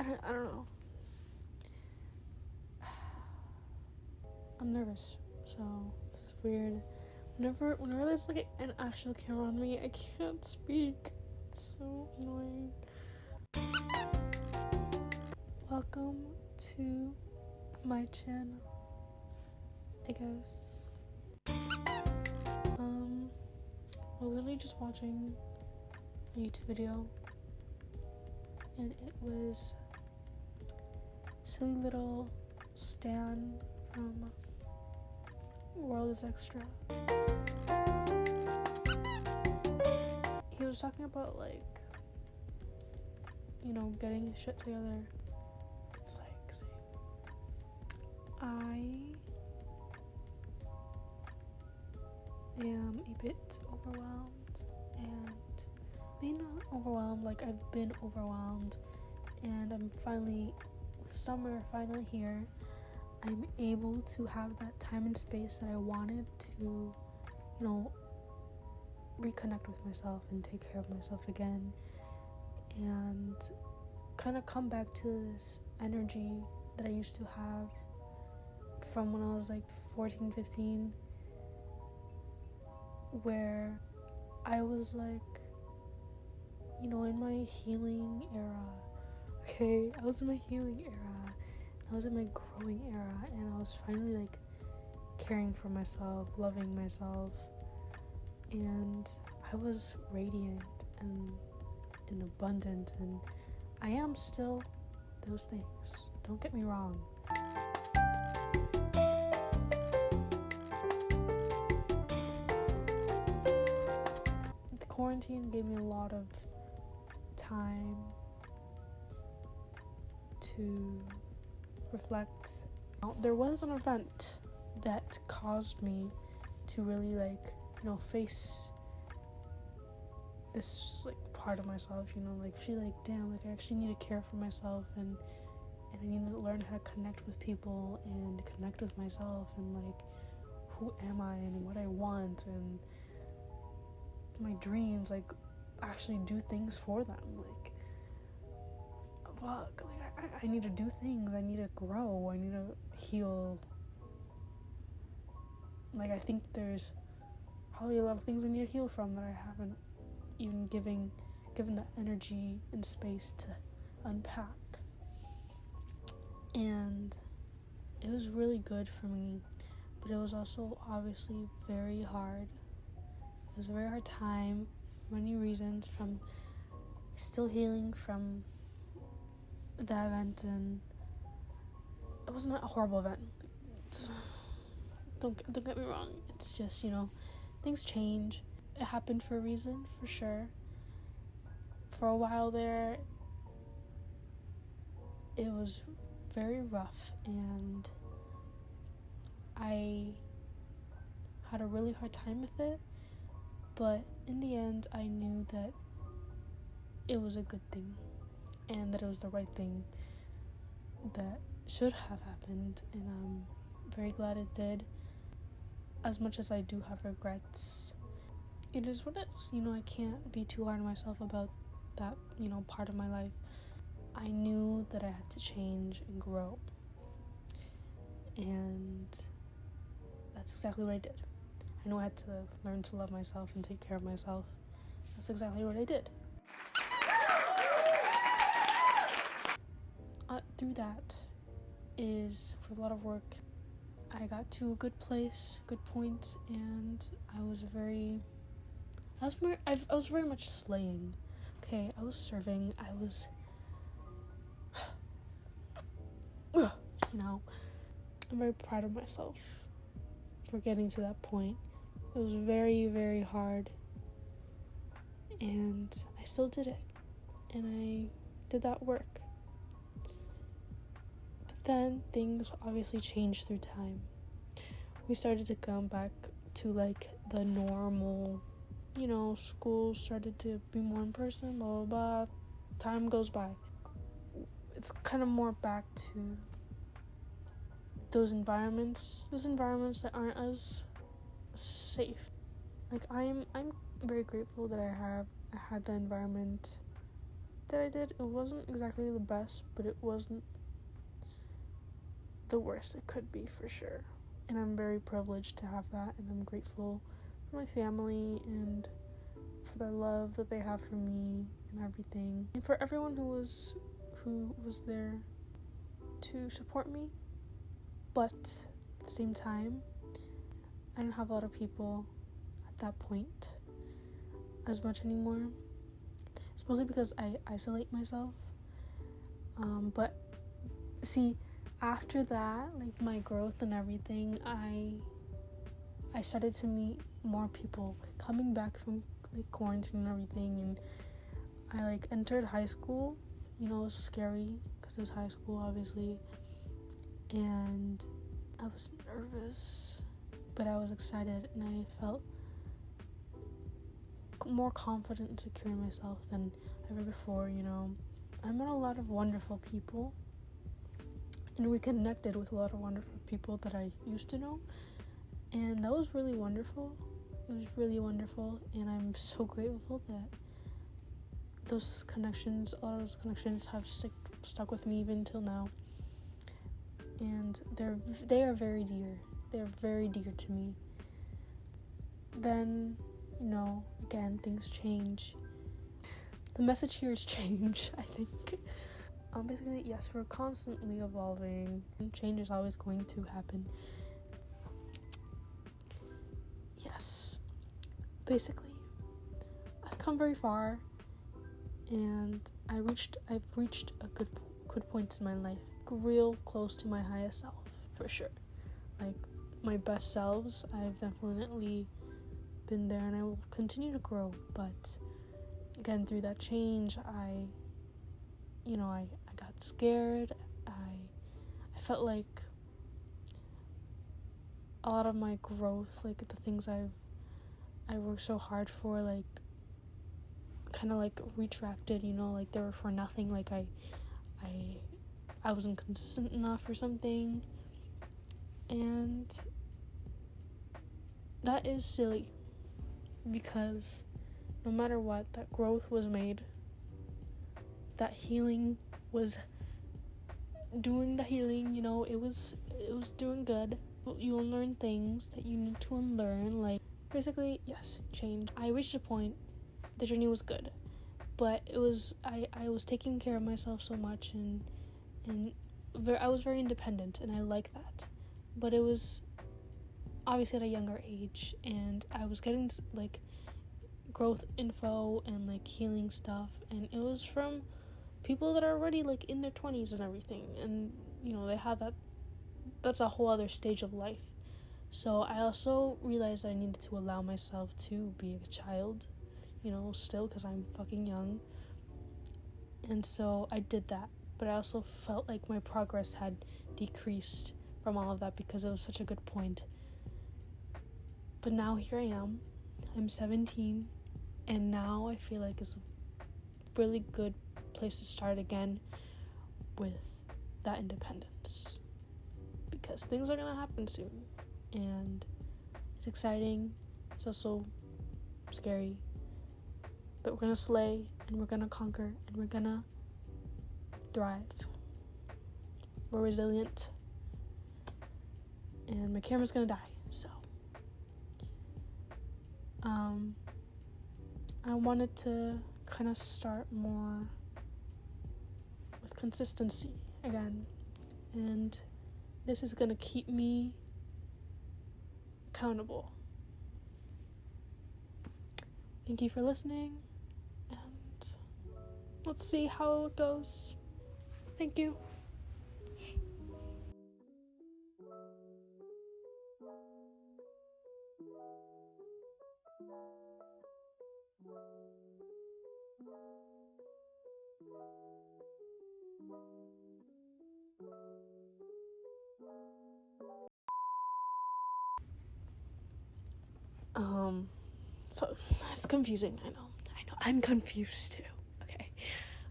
I don't know. I'm nervous, so it's weird. Whenever there's like an actual camera on me, I can't speak. It's so annoying. Welcome to my channel, I guess. I was literally just watching a YouTube video, and it was silly little Stan from World is Extra. He was talking about, like, getting his shit together. It's like, see, I am a bit overwhelmed, and being not overwhelmed, like, I've been overwhelmed, and I'm finally, with summer finally here, I'm able to have that time and space that I wanted to, reconnect with myself and take care of myself again, and kind of come back to this energy that I used to have from when I was like 14, 15, where I was like, in my healing era. Okay, I was in my healing era, I was in my growing era, and I was finally like caring for myself, loving myself, and I was radiant and abundant, and I am still those things, don't get me wrong. The quarantine gave me a lot of time to reflect. There was an event that caused me to really face this part of myself, damn, I actually need to care for myself, and I need to learn how to connect with people and connect with myself, and who am I and what I want, and my dreams, actually do things for them. Fuck, I need to do things, I need to grow, I need to heal. I think there's probably a lot of things I need to heal from that I haven't even given the energy and space to unpack. And it was really good for me, but it was also obviously very hard. It was a very hard time for many reasons, from still healing from the event, and it wasn't a horrible event. Don't get me wrong. It's just, things change. It happened for a reason, for sure. For a while there, it was very rough, and I had a really hard time with it, but in the end, I knew that it was a good thing, and that it was the right thing that should have happened, and I'm very glad it did. As much as I do have regrets, it is what it is. I can't be too hard on myself about that, part of my life. I knew that I had to change and grow, and that's exactly what I did. I knew I had to learn to love myself and take care of myself. That's exactly what I did. Through that is, with a lot of work, I got to a good place, good point, and I was very much slaying. Okay, I was serving, I was I'm very proud of myself for getting to that point. It was very, very hard, and I still did it, and I did that work. But then things obviously changed through time. We started to come back to the normal, school started to be more in person, blah blah blah. Time goes by. It's kind of more back to those environments that aren't as safe. I'm very grateful that I had the environment that I did, it wasn't exactly the best, but it wasn't the worst it could be, for sure. And I'm very privileged to have that, and I'm grateful for my family and for the love that they have for me and everything, and for everyone who was there to support me. But at the same time, I don't have a lot of people at that point as much anymore. It's mostly because I isolate myself. But see, after that, like my growth and everything, I started to meet more people coming back from like quarantine and everything, and I like entered high school. It was scary because it was high school, obviously, and I was nervous, but I was excited, and I felt more confident and secure in myself than ever before. I met a lot of wonderful people and reconnected with a lot of wonderful people that I used to know, and that was really wonderful. It was really wonderful, and I'm so grateful that a lot of those connections have stuck with me even till now, and they are very dear. They're very dear to me. Then, again, things change. The message here is change, I think. Basically, yes, we're constantly evolving, and change is always going to happen. Yes. Basically, I've come very far, and I've reached a good points in my life. Real close to my highest self, for sure. Like, my best selves, I've definitely been there, and I will continue to grow. But again, through that change, I got scared. I felt like a lot of my growth, like the things I worked so hard for, like kind of like retracted, like they were for nothing. Like I wasn't consistent enough or something, and that is silly, because no matter what, that growth was made. That healing was doing the healing, it was doing good. You'll learn things that you need to unlearn, like basically, yes, change. I reached a point, the journey was good, but it was I was taking care of myself so much, and I was very independent, and I like that. But it was obviously at a younger age, and I was getting like growth info and like healing stuff, and it was from people that are already like in their 20s and everything, and they have that's a whole other stage of life. So I also realized I needed to allow myself to be a child, still, because I'm fucking young. And so I did that, but I also felt like my progress had decreased from all of that because it was such a good point. But now here I am, I'm 17, and now I feel like it's a really good place to start again with that independence, because things are gonna happen soon, and it's exciting. It's also scary, but we're gonna slay, and we're gonna conquer, and we're gonna thrive. We're resilient, and my camera's gonna die, so I wanted to kind of start more with consistency again, and this is gonna keep me accountable. Thank you for listening, and let's see how it goes. Thank you. So it's confusing. I know. I'm confused too.